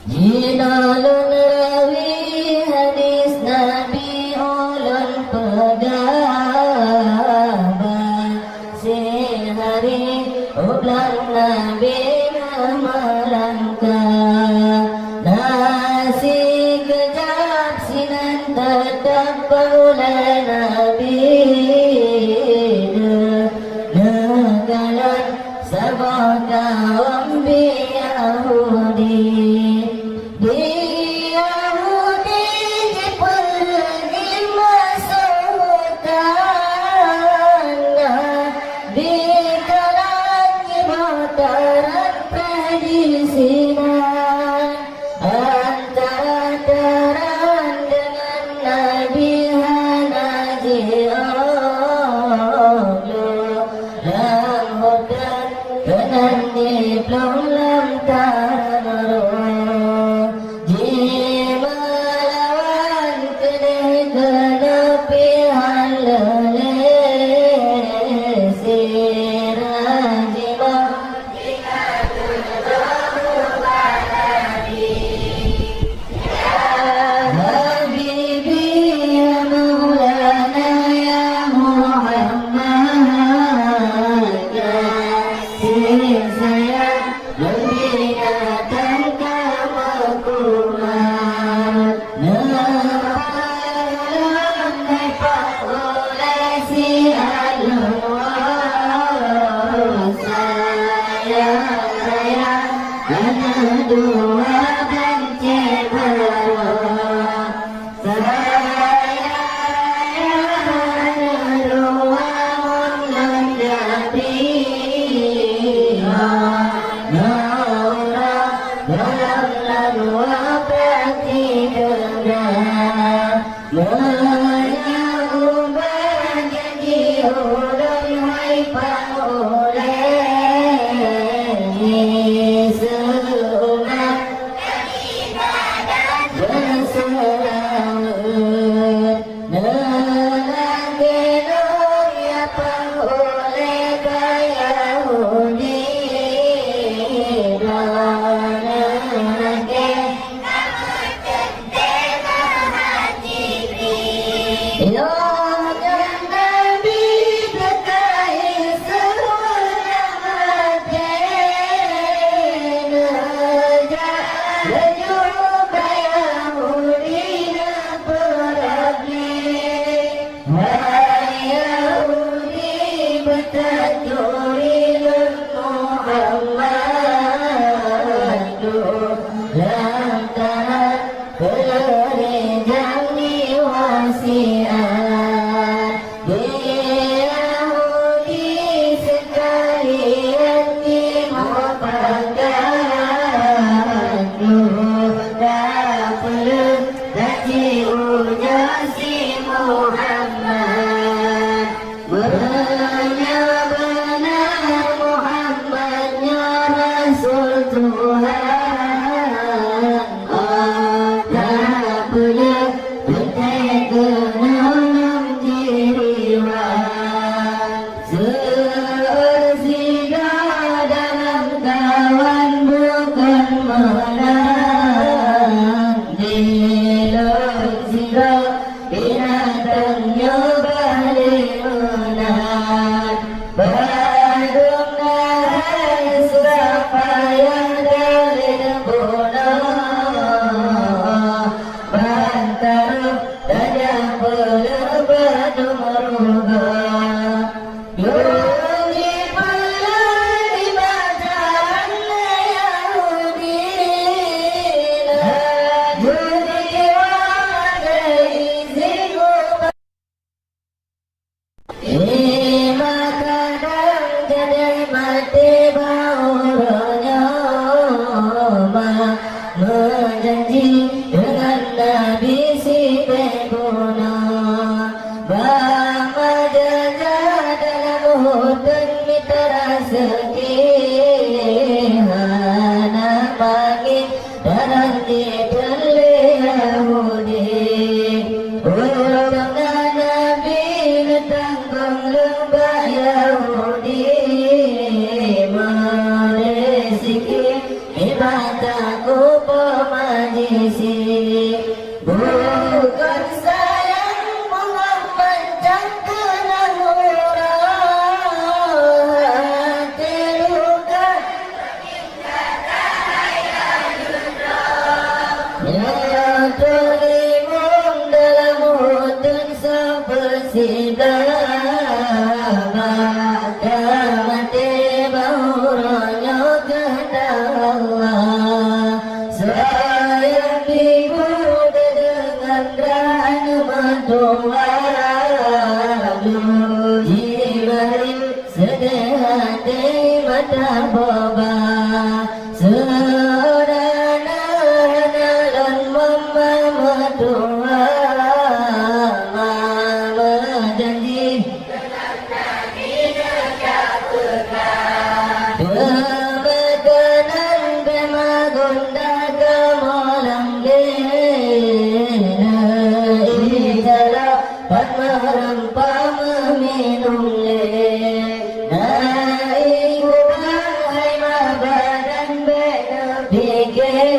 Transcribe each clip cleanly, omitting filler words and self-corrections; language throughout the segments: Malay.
Jinalun rawi hadis Nabi ulun pegawai sehari ulang Nabi melangkah nasi kejap sinan tetap paulai Nabi negalan sabah kaum Yahudi. Ibadaku yang terlimun dalam hutun seperti maka mati bahuranya kehendak Allah. Sayang digoda dengan rana mentuadu, jibarin sedih hati mata boba. Saudara dan mama mertua mama janji Bekanan bema gonda kamalang lena Ijala patmaram pamaminum lena Iku bahai mabadan bena pikir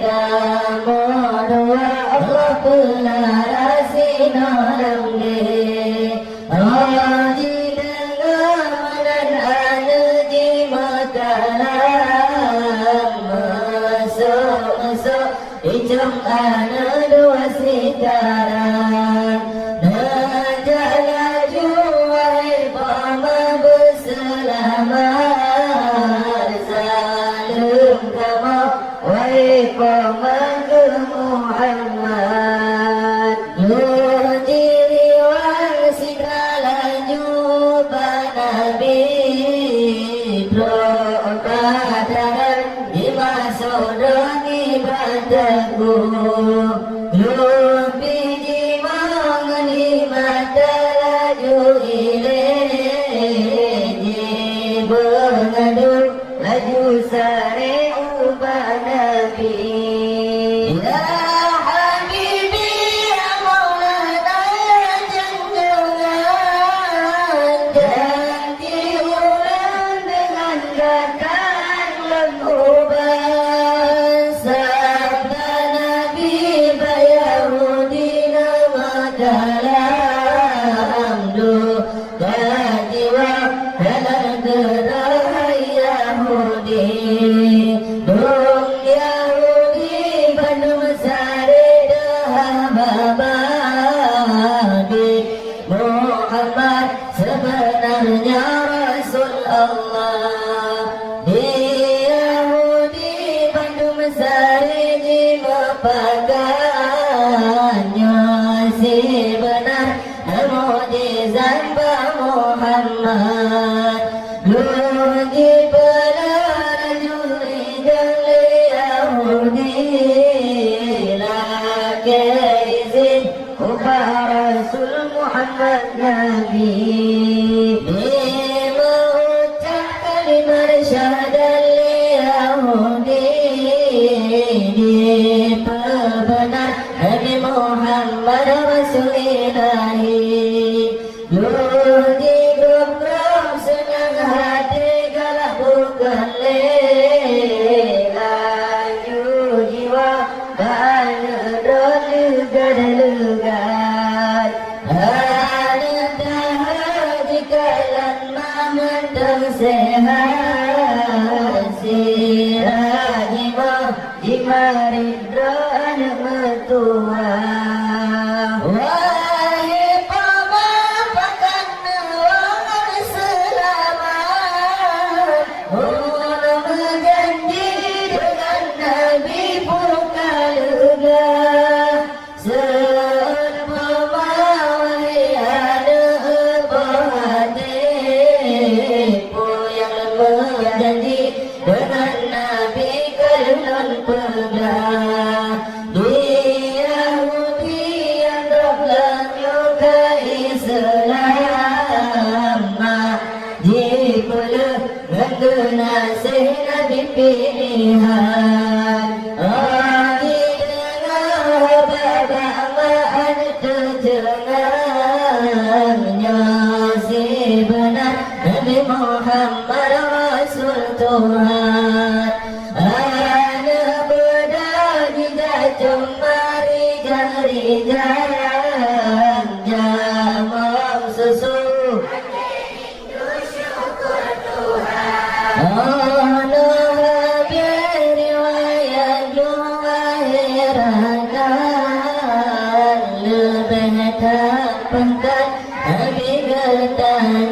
Kamu doa Allah pelarasi nalam lena Ijam ana dua sitaran Najala juai pama berselamat Salam kamu wai pama ke Muhammad Nujiri wang segala jumpa Nabi Prokadaran dimasudani padaku Biji mangani mata laju ileji Bengadu laju sare ubah Nabi Ya Habibi ya Maulana jangan janji ulang dengan katakan lengubah Sebenarnya Rasul Allah Yahudi Bandung Sari di mepakannya si benar mujizat Muhammad Lugi pelarajuri jali Yahudi laki izin upah Rasul Muhammad Nabi Nabi Muhammad Rasulillahi Yudi gembram senang hati galak bukan lelaju jiwa bana lega-lega Ada tahap jikalan maman tersehat Sirah jimaridra anak mertua Wahai pemapakan orang selamat Orang berjanji dengan Nabi buka lega Seumpama wahai anak berhati yang berjanji dengan Nabi kalun pegang Nasih Nabi pilihan Adi dengar bagaimana terjengangnya Si benar Nabi Muhammad Rasul Tuhan Anak berdaya pangkat Nabi bertanya